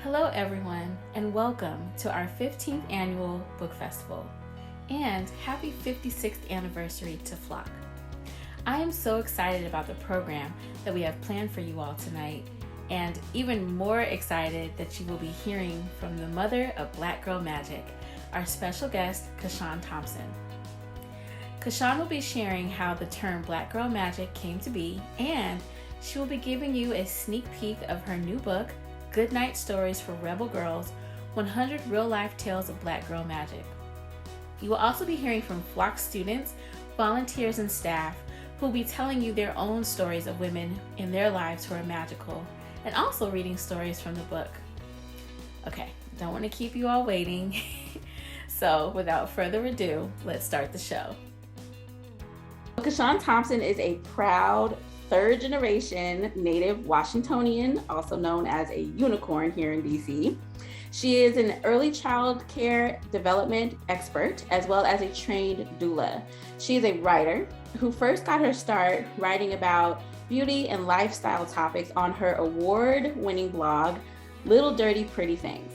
Hello, everyone, and welcome to our 15th annual book festival. And happy 56th anniversary to FLOC. I am so excited about the program that we have planned for you all tonight, and even more excited that you will be hearing from the mother of Black Girl Magic, our special guest, CaShawn Thompson. CaShawn will be sharing how the term Black Girl Magic came to be, and she will be giving you a sneak peek of her new book, Goodnight Stories for Rebel Girls, 100 Real-Life Tales of Black Girl Magic. You will also be hearing from FLOC students, volunteers, and staff who will be telling you their own stories of women in their lives who are magical, and also reading stories from the book. Okay, don't want to keep you all waiting. So without further ado, let's start the show. CaShawn Thompson is a proud third generation native Washingtonian, also known as a unicorn here in DC. She is an early child care development expert, as well as a trained doula. She is a writer who first got her start writing about beauty and lifestyle topics on her award-winning blog, Little Dirty Pretty Things.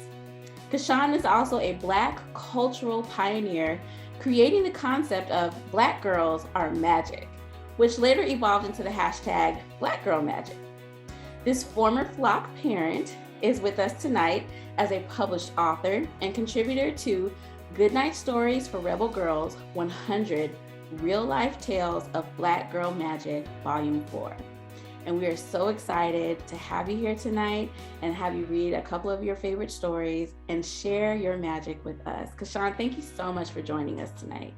CaShawn is also a Black cultural pioneer, creating the concept of Black girls are magic, which later evolved into the hashtag Black Girl Magic. This former FLOC parent is with us tonight as a published author and contributor to Goodnight Stories for Rebel Girls, 100 Real-Life Tales of Black Girl Magic, Volume 4. And we are so excited to have you here tonight and have you read a couple of your favorite stories and share your magic with us. CaShawn, thank you so much for joining us tonight.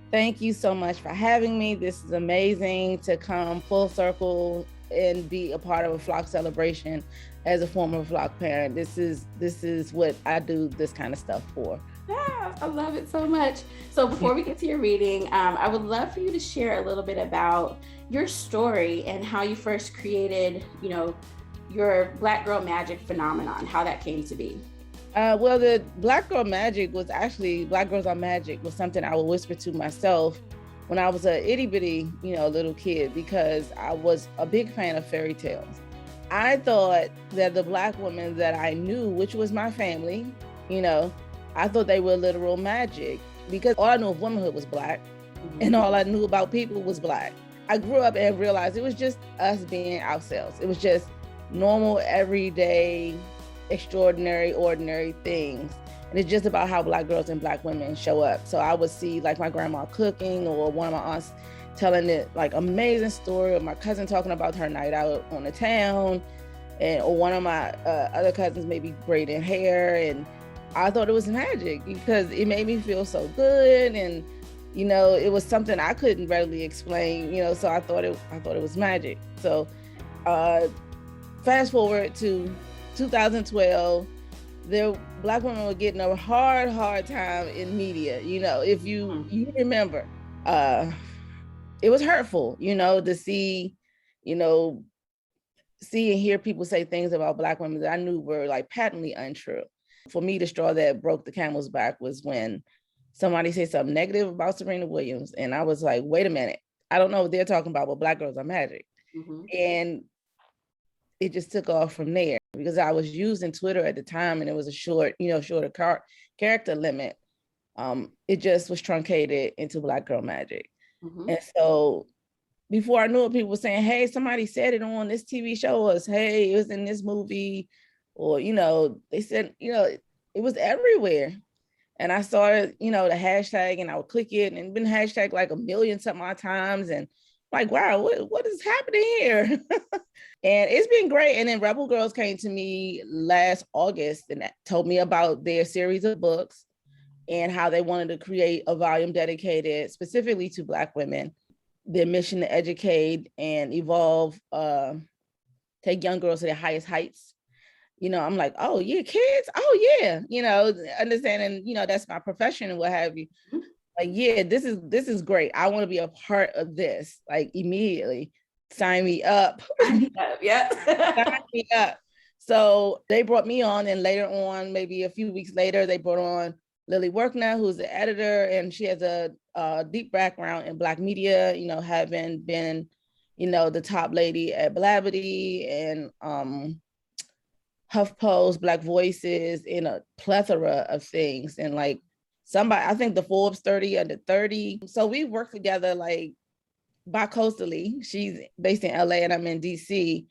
Thank you so much for having me. This is amazing to come full circle and be a part of a FLOC celebration as a former FLOC parent. This is what I do this kind of stuff for. Yeah, I love it so much. So before we get to your reading, I would love for you to share a little bit about your story and how you first created, your Black Girl Magic phenomenon, how that came to be. Well, the Black Girl Magic was actually, Black Girls Are Magic was something I would whisper to myself when I was a itty bitty, little kid, because I was a big fan of fairy tales. I thought that the Black women that I knew, which was my family, I thought they were literal magic because all I knew of womanhood was Black and all I knew about people was Black. I grew up and realized it was just us being ourselves. It was just normal, everyday, extraordinary, ordinary things. And it's just about how Black girls and Black women show up. So I would see like my grandma cooking or one of my aunts telling it like amazing story, or my cousin talking about her night out on the town, or one of my other cousins maybe braiding hair. And I thought it was magic because it made me feel so good. And, it was something I couldn't readily explain, so I thought it was magic. So fast forward to 2012, Black women were getting a hard time in media. If you remember, it was hurtful, to see and hear people say things about Black women that I knew were like patently untrue. For me, the straw that broke the camel's back was when somebody said something negative about Serena Williams. And I was like, wait a minute, I don't know what they're talking about, but Black girls are magic. Mm-hmm. And it just took off from there because I was using Twitter at the time and it was a shorter character limit. It just was truncated into Black Girl Magic. Mm-hmm. And so before I knew it, people were saying, hey, somebody said it on this TV show, or hey, it was in this movie, or, they said, it was everywhere. And I started, the hashtag, and I would click it, and it's been hashtagged like 1 million something odd times. And like, wow, what is happening here? And it's been great. And then Rebel Girls came to me last August and told me about their series of books and how they wanted to create a volume dedicated specifically to Black women. Their mission to educate and evolve, take young girls to their highest heights. I'm like, oh yeah, kids, oh yeah, understanding, that's my profession and what have you. Like, yeah, this is great. I want to be a part of this, like immediately. Sign me up. Yeah. Sign me up. So they brought me on, and later on, maybe a few weeks later, they brought on Lily Workner, who's the editor, and she has a deep background in Black media, having been, the top lady at Blavity and HuffPost, Black Voices, in a plethora of things. And like somebody, I think the Forbes 30 under 30. So we worked together like bi-coastally. She's based in LA and I'm in DC.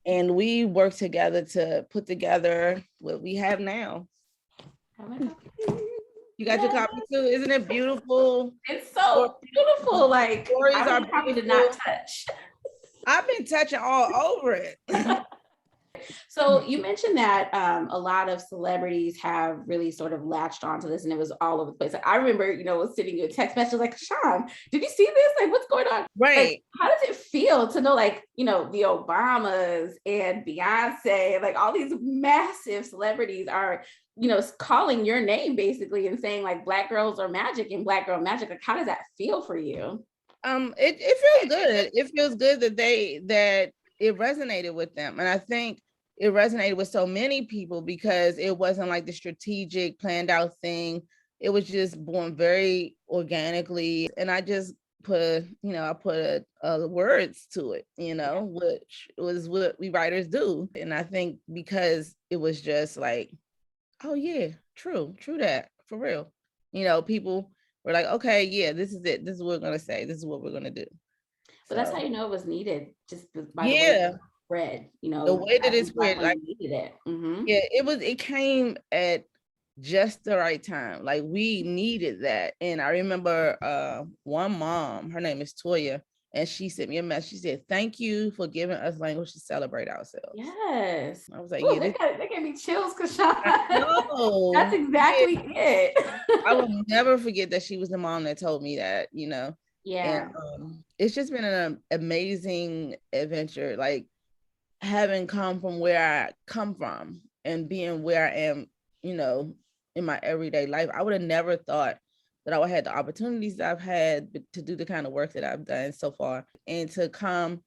And we worked together to put together what we have now. You got your copy too? Isn't it beautiful? It's so beautiful. Like, stories I probably did not touch. I've been touching all over it. So you mentioned that a lot of celebrities have really sort of latched onto this, and it was all over the place. Like, I remember, was sending you a text message like, Sean, did you see this? Like, what's going on? Right. Like, how does it feel to know, like, the Obamas and Beyonce, like all these massive celebrities are, calling your name basically and saying like Black girls are magic and Black girl magic. Like, how does that feel for you? It feels good. It feels good that it resonated with them. And I think it resonated with so many people because it wasn't like the strategic planned out thing. It was just born very organically. And I just put words to it, which was what we writers do. And I think because it was just like, oh yeah, true that, for real. People were like, okay, yeah, this is it. This is what we're going to say. This is what we're going to do. But that's how it was needed, just by the way it spread, the way that it spread, like needed it. Mm-hmm. Yeah, it came at just the right time. Like, we needed that. And I remember one mom, her name is Toya, and she sent me a message. She said, "Thank you for giving us language to celebrate ourselves." Yes. I was like, ooh, that gave me chills, Kashawn. That's exactly it. I will never forget that she was the mom that told me that, Yeah. And it's just been an amazing adventure, like having come from where I come from and being where I am, in my everyday life. I would have never thought that I would have the opportunities that I've had to do the kind of work that I've done so far, and to come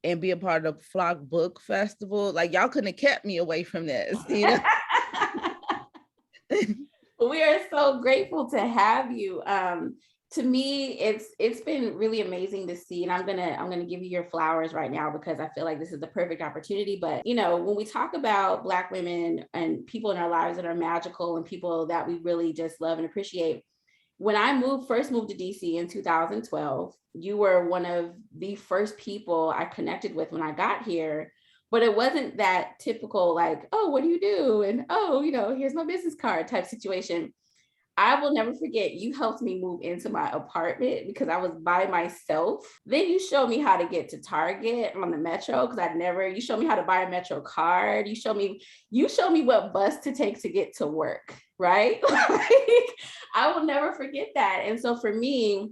and be a part of the FLOC Book Festival. Like, y'all couldn't have kept me away from this, We are so grateful to have you. To me, it's been really amazing to see, and I'm gonna give you your flowers right now because I feel like this is the perfect opportunity. But when we talk about Black women and people in our lives that are magical and people that we really just love and appreciate, when I first moved to DC in 2012, you were one of the first people I connected with when I got here. But it wasn't that typical, like, oh, what do you do? And, oh, here's my business card type situation. I will never forget, you helped me move into my apartment because I was by myself. Then you showed me how to get to Target on the Metro because you showed me how to buy a Metro card. You showed me what bus to take to get to work, right? I will never forget that. And so for me,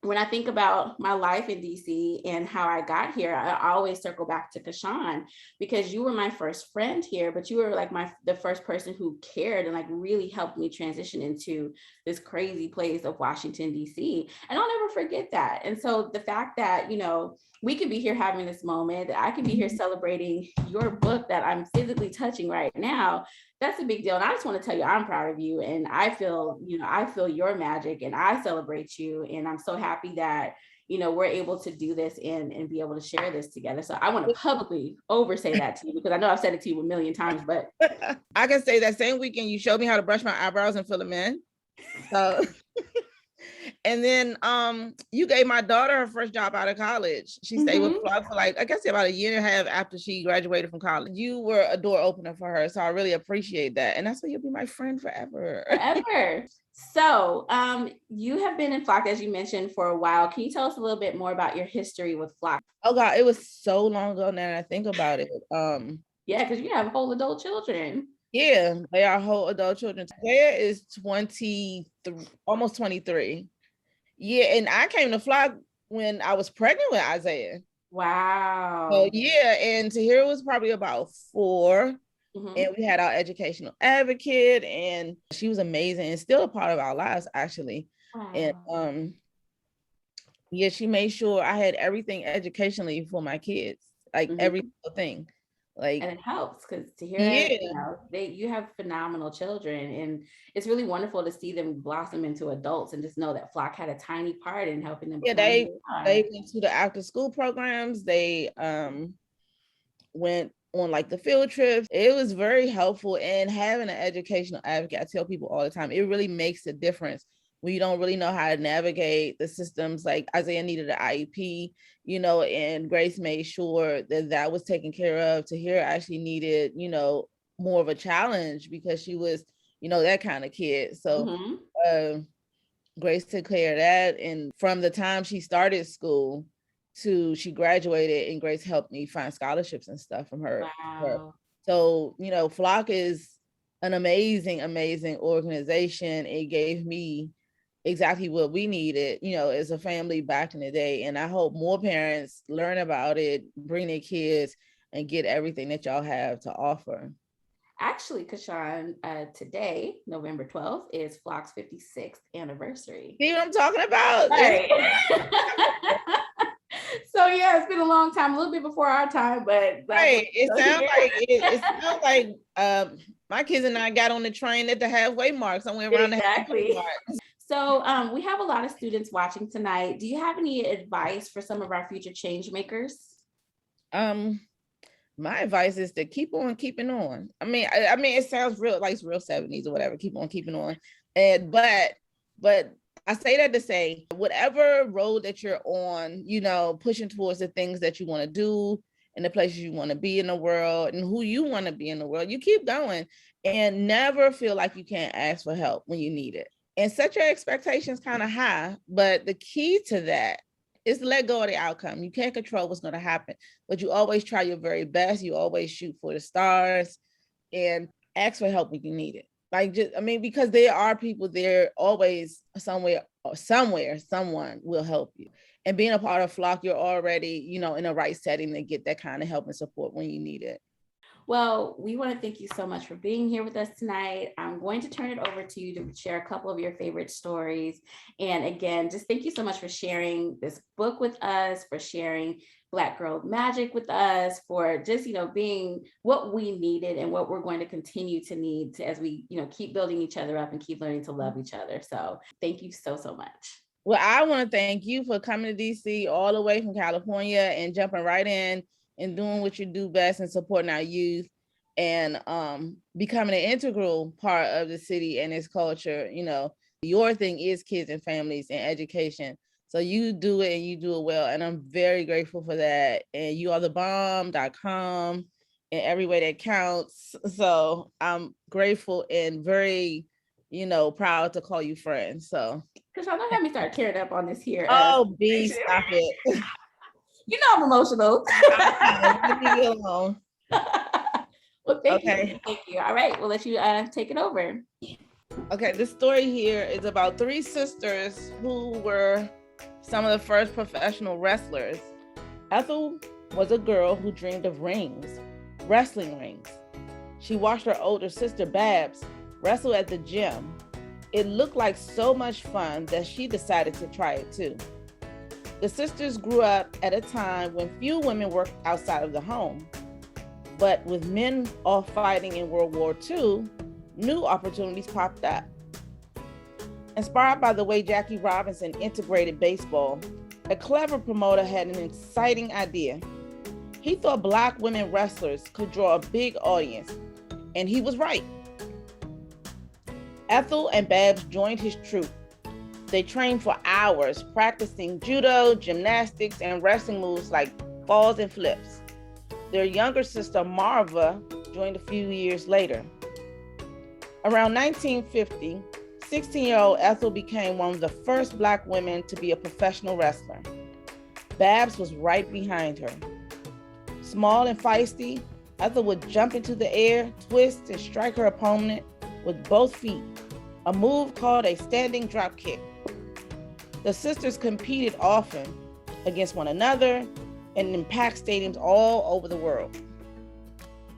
when I think about my life in DC and how I got here, I always circle back to Kashawn because you were my first friend here, but you were like the first person who cared and like really helped me transition into this crazy place of Washington, DC. And I'll never forget that. And so the fact that, we could be here having this moment, that I can be here celebrating your book that I'm physically touching right now, that's a big deal. And I just want to tell you, I'm proud of you. And I feel your magic and I celebrate you. And I'm so happy that, we're able to do this and be able to share this together. So I want to publicly say that to you because I know I've said it to you a million times, but I can say that same weekend you showed me how to brush my eyebrows and fill them in. So and then you gave my daughter her first job out of college. She stayed with FLOC for like, I guess about a year and a half after she graduated from college. You were a door opener for her. So I really appreciate that. And that's why you'll be my friend forever. Forever. So you have been in FLOC, as you mentioned, for a while. Can you tell us a little bit more about your history with FLOC? Oh God, it was so long ago now that I think about it. Yeah, because you have whole adult children. Yeah, they are whole adult children. Claire is 23, almost 23. Yeah, and I came to FLOC when I was pregnant with Isaiah. Wow. So yeah, and Tahira was probably about 4. And we had our educational advocate, and she was amazing and still a part of our lives, actually. Wow. And yeah, she made sure I had everything educationally for my kids, like every single thing. Like, and it helps because to hear you have phenomenal children, and it's really wonderful to see them blossom into adults and just know that FLOC had a tiny part in helping them. Yeah, they went to the after school programs. They went on like the field trips. It was very helpful, and having an educational advocate, I tell people all the time, it really makes a difference when you don't really know how to navigate the systems. Like Isaiah needed an IEP, you know, and Grace made sure that that was taken care of. Tahira actually needed, you know, more of a challenge because she was, you know, that kind of kid. So Grace took care of that. And from the time she started school to she graduated, and Grace helped me find scholarships and stuff from her. Wow. So, you know, FLOC is an amazing, amazing organization. It gave me exactly what we needed, you know, as a family back in the day. And I hope more parents learn about it, bring their kids, and get everything that y'all have to offer. Actually, Kashan, today, November 12th, is FLOC's 56th anniversary. See what I'm talking about? Right. So yeah, it's been a long time, a little bit before our time, but right. It sounds like my kids and I got on the train at the halfway mark, somewhere around the halfway mark. So we have a lot of students watching tonight. Do you have any advice for some of our future change makers? My advice is to keep on keeping on. I mean, it sounds real, like real 70s or whatever. Keep on keeping on. And but I say that to say, whatever road that you're on, you know, pushing towards the things that you want to do and the places you want to be in the world and who you want to be in the world, you keep going and never feel like you can't ask for help when you need it. And set your expectations kind of high. But the key to that is to let go of the outcome. You can't control what's going to happen, but you always try your very best. You always shoot for the stars and ask for help when you need it. Like, just, I mean, because there are people there always somewhere, someone will help you. And being a part of FLOC, you're already, you know, in the right setting to get that kind of help and support when you need it. Well, we want to thank you so much for being here with us tonight. I'm going to turn it over to you to share a couple of your favorite stories. And again, just thank you so much for sharing this book with us, for sharing Black Girl Magic with us, for just, you know, being what we needed and what we're going to continue to need as we, you know, keep building each other up and keep learning to love each other. So thank you so, so much. Well, I want to thank you for coming to DC all the way from California and jumping right in and doing what you do best and supporting our youth and becoming an integral part of the city and its culture. You know, your thing is kids and families and education. So you do it and you do it well. And I'm very grateful for that. And you are the bomb.com in every way that counts. So I'm grateful and very, you know, proud to call you friends. So. Because y'all don't have me start tearing up on this here. Oh, B, stop it. You know I'm emotional. Leave me alone. Well, thank you. Thank you. All right, we'll let you take it over. Okay, this story here is about three sisters who were some of the first professional wrestlers. Ethel was a girl who dreamed of rings, wrestling rings. She watched her older sister Babs wrestle at the gym. It looked like so much fun that she decided to try it too. The sisters grew up at a time when few women worked outside of the home. But with men off fighting in World War II, new opportunities popped up. Inspired by the way Jackie Robinson integrated baseball, a clever promoter had an exciting idea. He thought Black women wrestlers could draw a big audience, and he was right. Ethel and Babs joined his troupe. They trained for hours, practicing judo, gymnastics, and wrestling moves like falls and flips. Their younger sister, Marva, joined a few years later. Around 1950, 16-year-old Ethel became one of the first Black women to be a professional wrestler. Babs was right behind her. Small and feisty, Ethel would jump into the air, twist, and strike her opponent with both feet, a move called a standing drop kick. The sisters competed often against one another and in packed stadiums all over the world.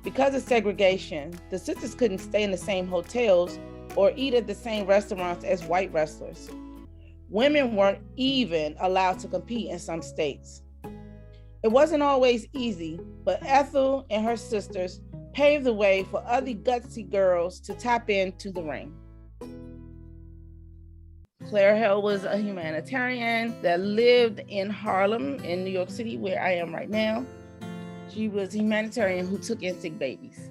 Because of segregation, the sisters couldn't stay in the same hotels or eat at the same restaurants as white wrestlers. Women weren't even allowed to compete in some states. It wasn't always easy, but Ethel and her sisters paved the way for other gutsy girls to tap into the ring. Claire Hill was a humanitarian that lived in Harlem in New York City, where I am right now. She was a humanitarian who took in sick babies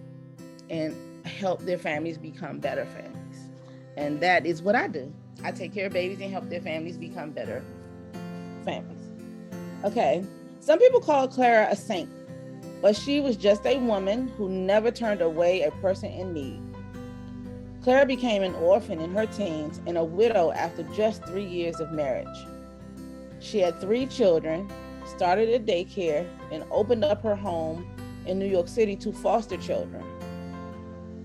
and helped their families become better families. And that is what I do. I take care of babies and help their families become better families. Okay, some people call Clara a saint, but she was just a woman who never turned away a person in need. Clara became an orphan in her teens and a widow after just 3 years of marriage. She had 3 children, started a daycare, and opened up her home in New York City to foster children.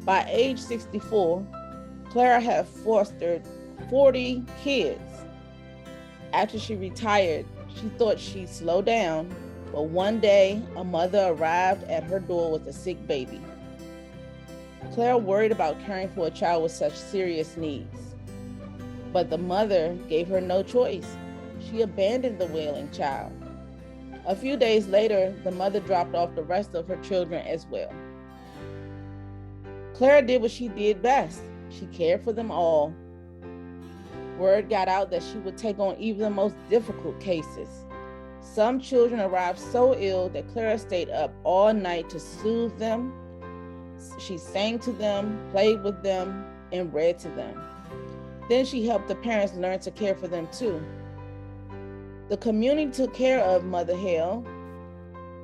By age 64, Clara had fostered 40 kids. After she retired, she thought she'd slow down, but one day a mother arrived at her door with a sick baby. Clara worried about caring for a child with such serious needs, but the mother gave her no choice. She abandoned the wailing child. A few days later, the mother dropped off the rest of her children as well. Clara did what she did best. She cared for them all. Word got out that she would take on even the most difficult cases. Some children arrived so ill that Clara stayed up all night to soothe them. She sang to them, played with them, and read to them. Then she helped the parents learn to care for them too. The community took care of Mother Hale.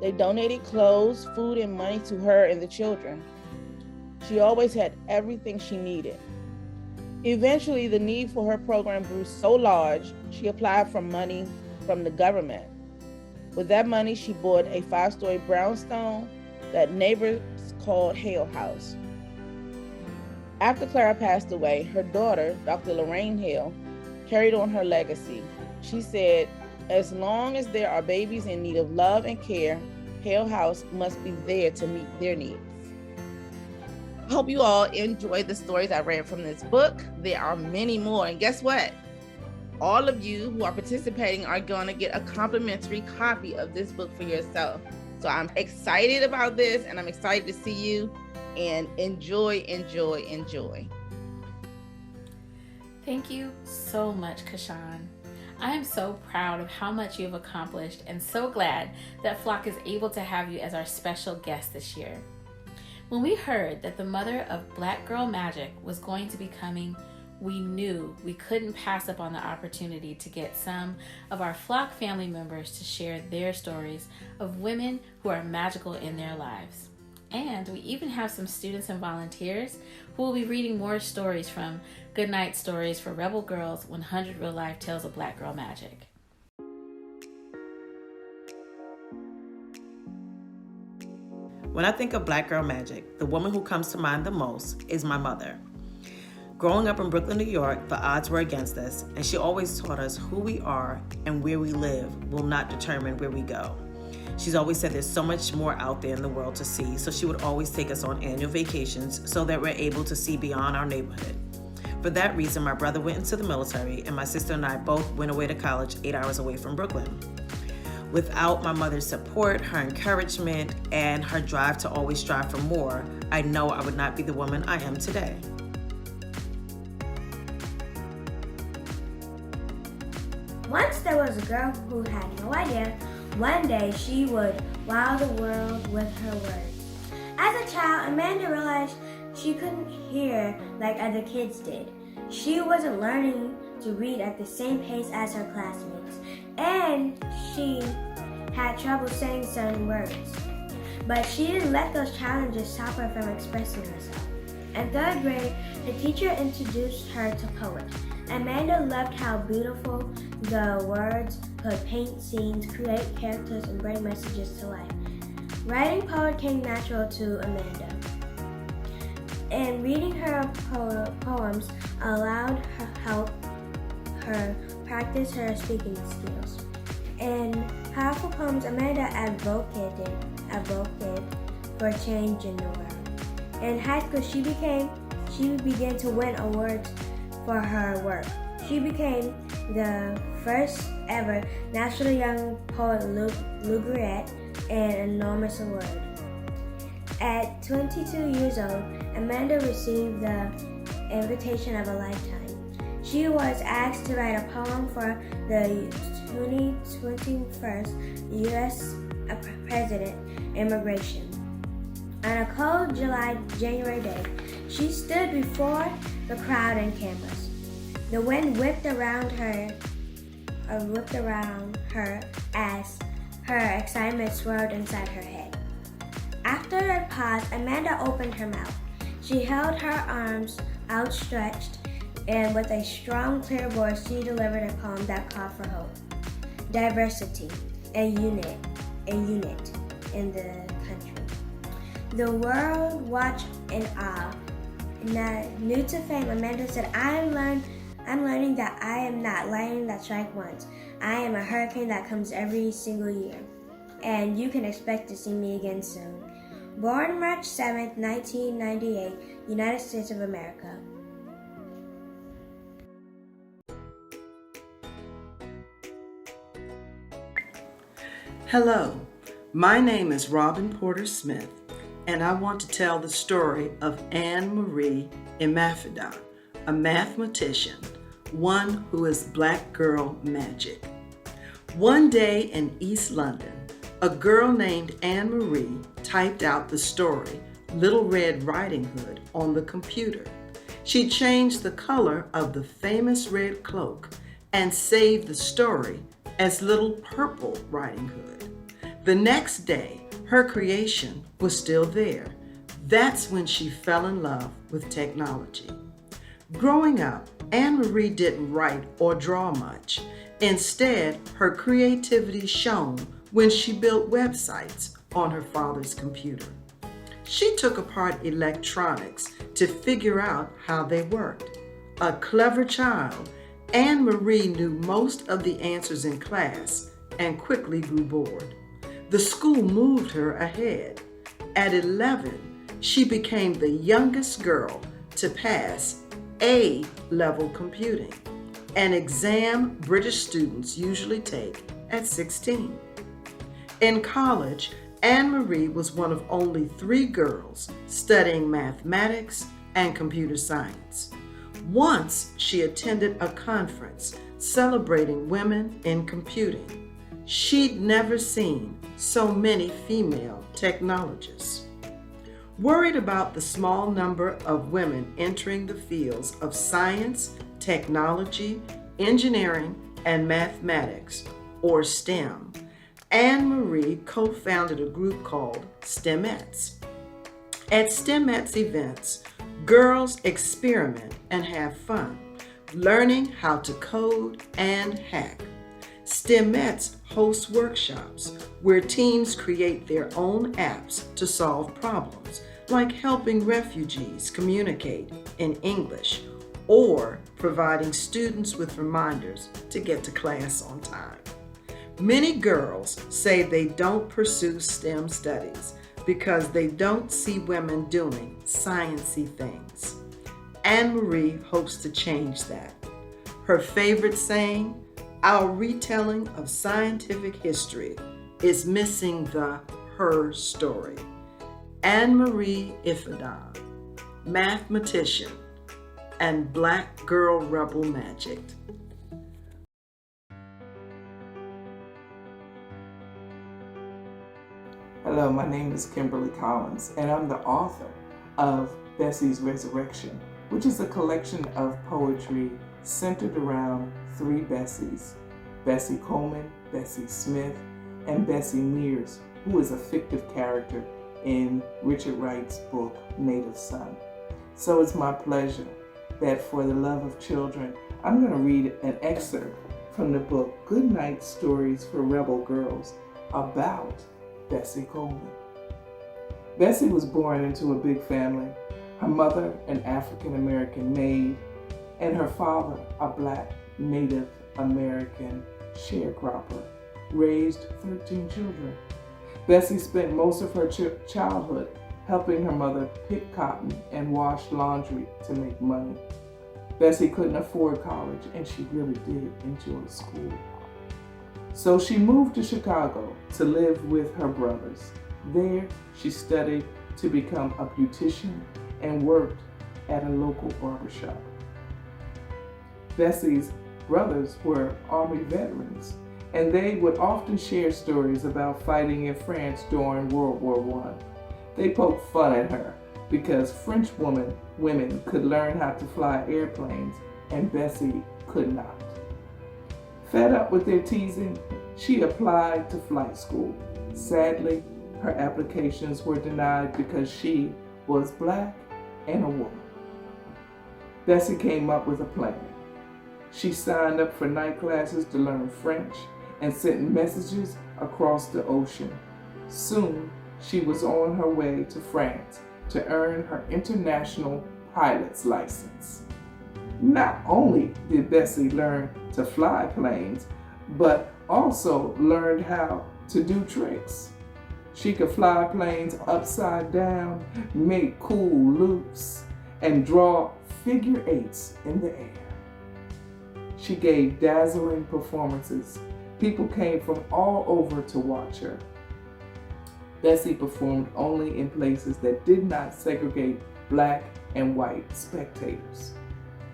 They donated clothes, food, and money to her and the children. She always had everything she needed. Eventually, the need for her program grew so large, she applied for money from the government. With that money, she bought a 5-story brownstone that neighbors called Hale House. After Clara passed away, her daughter, Dr. Lorraine Hale, carried on her legacy. She said, "As long as there are babies in need of love and care, Hale House must be there to meet their needs." I hope you all enjoyed the stories I read from this book. There are many more, and guess what? All of you who are participating are going to get a complimentary copy of this book for yourself. So I'm excited about this, and I'm excited to see you, and enjoy. Thank you so much, Kashawn. I am so proud of how much you have accomplished and so glad that FLOC is able to have you as our special guest this year. When we heard that the mother of Black Girl Magic was going to be coming, we knew we couldn't pass up on the opportunity to get some of our FLOC family members to share their stories of women who are magical in their lives. And we even have some students and volunteers who will be reading more stories from Goodnight Stories for Rebel Girls 100 Real Life Tales of Black Girl Magic. When I think of Black Girl Magic, the woman who comes to mind the most is my mother. Growing up in Brooklyn, New York, the odds were against us, and she always taught us who we are and where we live will not determine where we go. She's always said there's so much more out there in the world to see, so she would always take us on annual vacations so that we're able to see beyond our neighborhood. For that reason, my brother went into the military, and my sister and I both went away to college 8 hours away from Brooklyn. Without my mother's support, her encouragement, and her drive to always strive for more, I know I would not be the woman I am today. Once there was a girl who had no idea one day she would wow the world with her words. As a child, Amanda realized she couldn't hear like other kids did. She wasn't learning to read at the same pace as her classmates, and she had trouble saying certain words. But she didn't let those challenges stop her from expressing herself. In 3rd grade, the teacher introduced her to poetry. Amanda loved how beautiful the words could paint scenes, create characters, and bring messages to life. Writing poetry came natural to Amanda, and reading her poems allowed help her practice her speaking skills. In powerful poems, Amanda advocated for change in the world. In high school, she began to win awards for her work. She became the first ever National Young Poet Laureate, an enormous award. At 22 years old, Amanda received the invitation of a lifetime. She was asked to write a poem for the 2021 U.S. president immigration. On a cold January day, she stood before the crowd on campus. The wind whipped around her as her excitement swirled inside her head. After a pause, Amanda opened her mouth. She held her arms outstretched, and with a strong, clear voice, she delivered a poem that called for hope, diversity, a unit in the country. The world watched in awe. New to fame, Amanda said, I'm learning that I am not lightning that strikes once. I am a hurricane that comes every single year. And you can expect to see me again soon. Born March 7th, 1998, United States of America. Hello, my name is Robin Porter Smith, and I want to tell the story of Anne Marie Imafidon, a mathematician, one who is Black girl magic. One day in East London, a girl named Anne Marie typed out the story, Little Red Riding Hood, on the computer. She changed the color of the famous red cloak and saved the story as Little Purple Riding Hood. The next day, her creation was still there. That's when she fell in love with technology. Growing up, Anne Marie didn't write or draw much. Instead, her creativity shone when she built websites on her father's computer. She took apart electronics to figure out how they worked. A clever child, Anne Marie knew most of the answers in class and quickly grew bored. The school moved her ahead. At 11, she became the youngest girl to pass A-level computing, an exam British students usually take at 16. In college, Anne Marie was one of only 3 girls studying mathematics and computer science. Once she attended a conference celebrating women in computing. She'd never seen so many female technologists. Worried about the small number of women entering the fields of science, technology, engineering, and mathematics, or STEM, Anne Marie co-founded a group called STEMettes. At STEMettes events, girls experiment and have fun, learning how to code and hack. STEMettes host workshops where teams create their own apps to solve problems, like helping refugees communicate in English or providing students with reminders to get to class on time. Many girls say they don't pursue STEM studies because they don't see women doing sciencey things. Anne Marie hopes to change that. Her favorite saying, "Our retelling of scientific history is missing the her story." Anne Marie Imafidon, mathematician and Black girl rebel magic. Hello, my name is Kimberly Collins, and I'm the author of Bessie's Resurrection, which is a collection of poetry centered around 3 Bessies: Bessie Coleman, Bessie Smith, and Bessie Mears, who is a fictive character in Richard Wright's book, Native Son. So it's my pleasure that for the love of children, I'm going to read an excerpt from the book, Goodnight Stories for Rebel Girls, about Bessie Coleman. Bessie was born into a big family. Her mother, an African-American maid, and her father, a Black Native American sharecropper, raised 13 children. Bessie spent most of her childhood helping her mother pick cotton and wash laundry to make money. Bessie couldn't afford college, and she really did enjoy school. So she moved to Chicago to live with her brothers. There, she studied to become a beautician and worked at a local barbershop. Bessie's brothers were Army veterans, and they would often share stories about fighting in France during World War I. They poked fun at her because French women could learn how to fly airplanes and Bessie could not. Fed up with their teasing, she applied to flight school. Sadly, her applications were denied because she was Black and a woman. Bessie came up with a plan. She signed up for night classes to learn French and sent messages across the ocean. Soon, she was on her way to France to earn her international pilot's license. Not only did Bessie learn to fly planes, but also learned how to do tricks. She could fly planes upside down, make cool loops, and draw figure eights in the air. She gave dazzling performances. People came from all over to watch her. Bessie performed only in places that did not segregate Black and white spectators.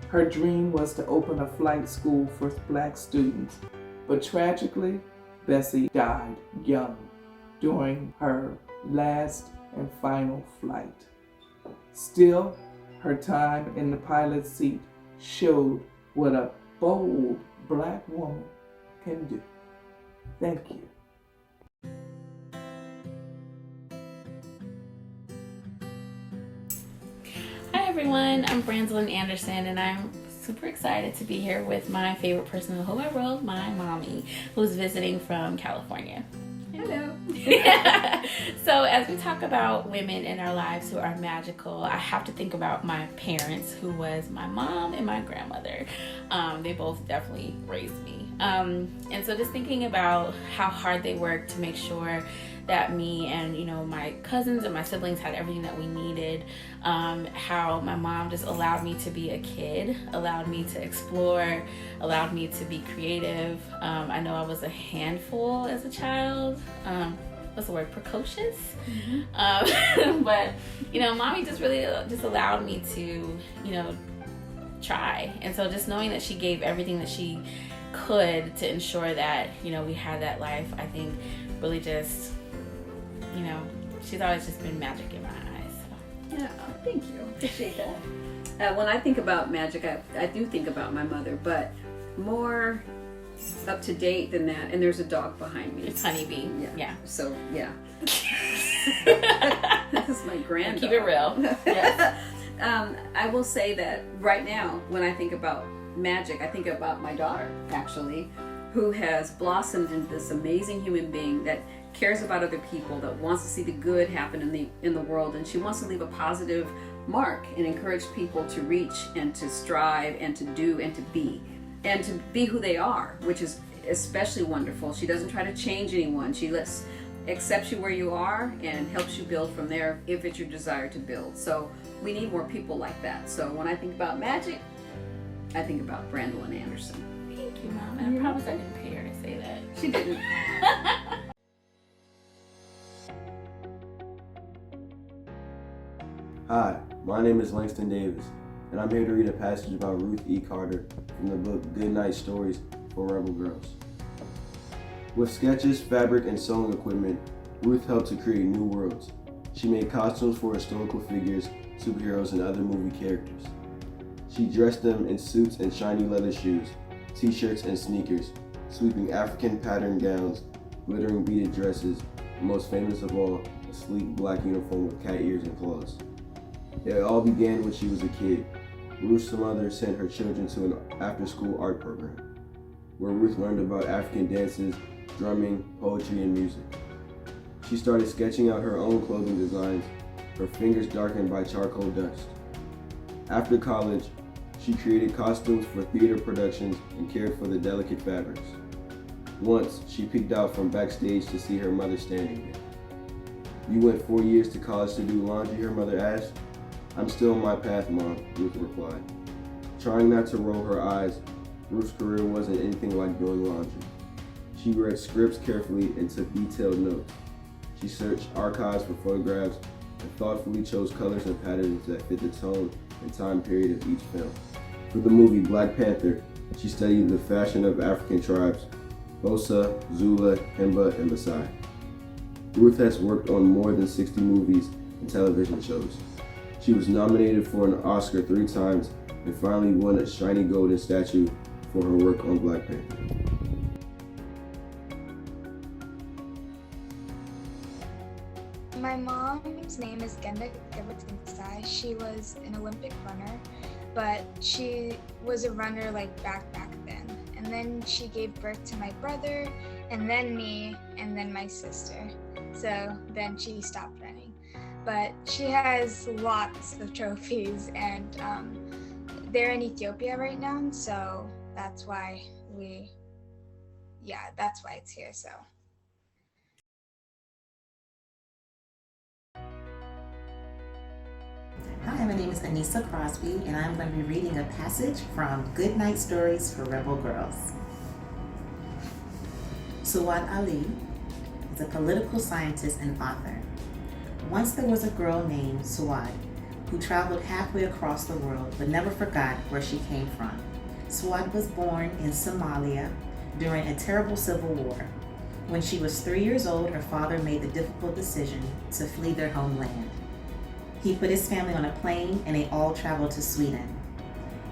Her dream was to open a flight school for Black students, but tragically, Bessie died young during her last and final flight. Still, her time in the pilot's seat showed what a bold Black woman can do. Thank you. Hi everyone, I'm Brandelyn Anderson and I'm super excited to be here with my favorite person in the whole wide world, my mommy, who's visiting from California. Hello. So as we talk about women in our lives who are magical, I have to think about my parents, who was my mom and my grandmother. They both definitely raised me. And so just thinking about how hard they worked to make sure that me and my cousins and my siblings had everything that we needed, how my mom just allowed me to be a kid, allowed me to explore, allowed me to be creative. I know I was a handful as a child. What's the word? Precocious. Mm-hmm. But mommy just really just allowed me to try. And so just knowing that she gave everything that she could to ensure that we had that life, I think really just she's always just been magic in my eyes. So. Yeah, thank you. Appreciate that. When I think about magic, I do think about my mother, but more up to date than that. And there's a dog behind me. It's Honeybee. Yeah. So yeah. This is my granddog. Keep it real. Yes. I will say that right now, when I think about magic, I think about my daughter, actually, who has blossomed into this amazing human being that cares about other people, that wants to see the good happen in the world, and she wants to leave a positive mark and encourage people to reach and to strive and to do and to be who they are, which is especially wonderful. She doesn't try to change anyone. She accepts you where you are and helps you build from there if it's your desire to build. So we need more people like that. So when I think about magic, I think about Brandelyn Anderson. Thank you, Mom. And I promise I didn't pay her to say that. She didn't. Hi, my name is Langston Davis, and I'm here to read a passage about Ruth E. Carter from the book Goodnight Stories for Rebel Girls. With sketches, fabric, and sewing equipment, Ruth helped to create new worlds. She made costumes for historical figures, superheroes, and other movie characters. She dressed them in suits and shiny leather shoes, t-shirts and sneakers, sweeping African patterned gowns, glittering beaded dresses, and most famous of all, a sleek black uniform with cat ears and claws. It all began when she was a kid. Ruth's mother sent her children to an after-school art program, where Ruth learned about African dances, drumming, poetry, and music. She started sketching out her own clothing designs, her fingers darkened by charcoal dust. After college, she created costumes for theater productions and cared for the delicate fabrics. Once, she peeked out from backstage to see her mother standing there. "You went 4 years to college to do laundry?" her mother asked. "I'm still on my path, Mom," Ruth replied. Trying not to roll her eyes, Ruth's career wasn't anything like doing laundry. She read scripts carefully and took detailed notes. She searched archives for photographs and thoughtfully chose colors and patterns that fit the tone and time period of each film. For the movie Black Panther, she studied the fashion of African tribes, Bosa, Zula, Himba, and Masai. Ruth has worked on more than 60 movies and television shows. She was nominated for an Oscar 3 times and finally won a shiny golden statue for her work on Black Panther. My mom's name is Genda Gabatinsai. She was an Olympic runner, but she was a runner like back then. And then she gave birth to my brother, and then me, and then my sister. So then she stopped running. But she has lots of trophies, and they're in Ethiopia right now, so that's why that's why it's here, so. Hi, my name is Anissa Crosby, and I'm going to be reading a passage from Goodnight Stories for Rebel Girls. Suwad Ali is a political scientist and author. Once there was a girl named Suwad who traveled halfway across the world but never forgot where she came from. Suwad was born in Somalia during a terrible civil war. When she was 3 years old, her father made the difficult decision to flee their homeland. He put his family on a plane and they all traveled to Sweden.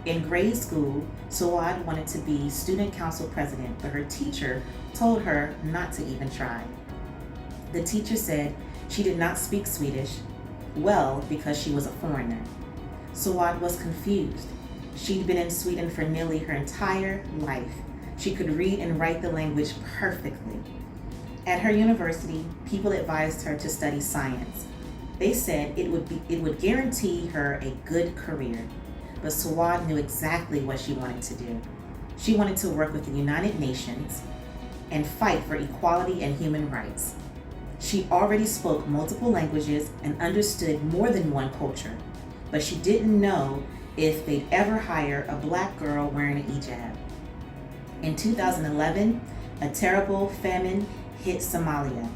In grade school, Suwad wanted to be student council president, but her teacher told her not to even try. The teacher said she did not speak Swedish well because she was a foreigner. Suwad was confused. She'd been in Sweden for nearly her entire life. She could read and write the language perfectly. At her university, people advised her to study science. They said it would guarantee her a good career. But Suwad knew exactly what she wanted to do. She wanted to work with the United Nations and fight for equality and human rights. She already spoke multiple languages and understood more than one culture, but she didn't know if they'd ever hire a Black girl wearing a hijab. In 2011, a terrible famine hit Somalia.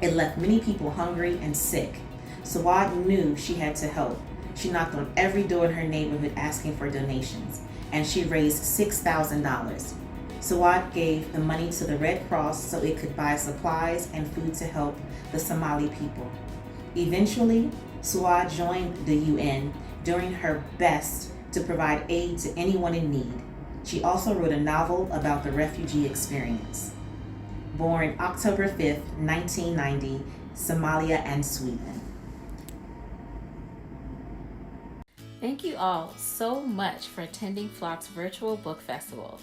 It left many people hungry and sick. Suwad knew she had to help. She knocked on every door in her neighborhood asking for donations, and she raised $6,000. Suwad gave the money to the Red Cross so it could buy supplies and food to help the Somali people. Eventually, Suwad joined the UN, doing her best to provide aid to anyone in need. She also wrote a novel about the refugee experience. Born October 5th, 1990, Somalia and Sweden. Thank you all so much for attending FLOC's virtual book festival.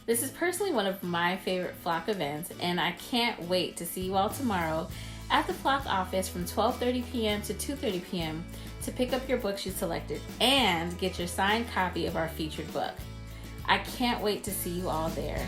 This is personally one of my favorite FLOC events, and I can't wait to see you all tomorrow at the FLOC office from 12:30 p.m. to 2:30 p.m. to pick up your books you selected and get your signed copy of our featured book. I can't wait to see you all there.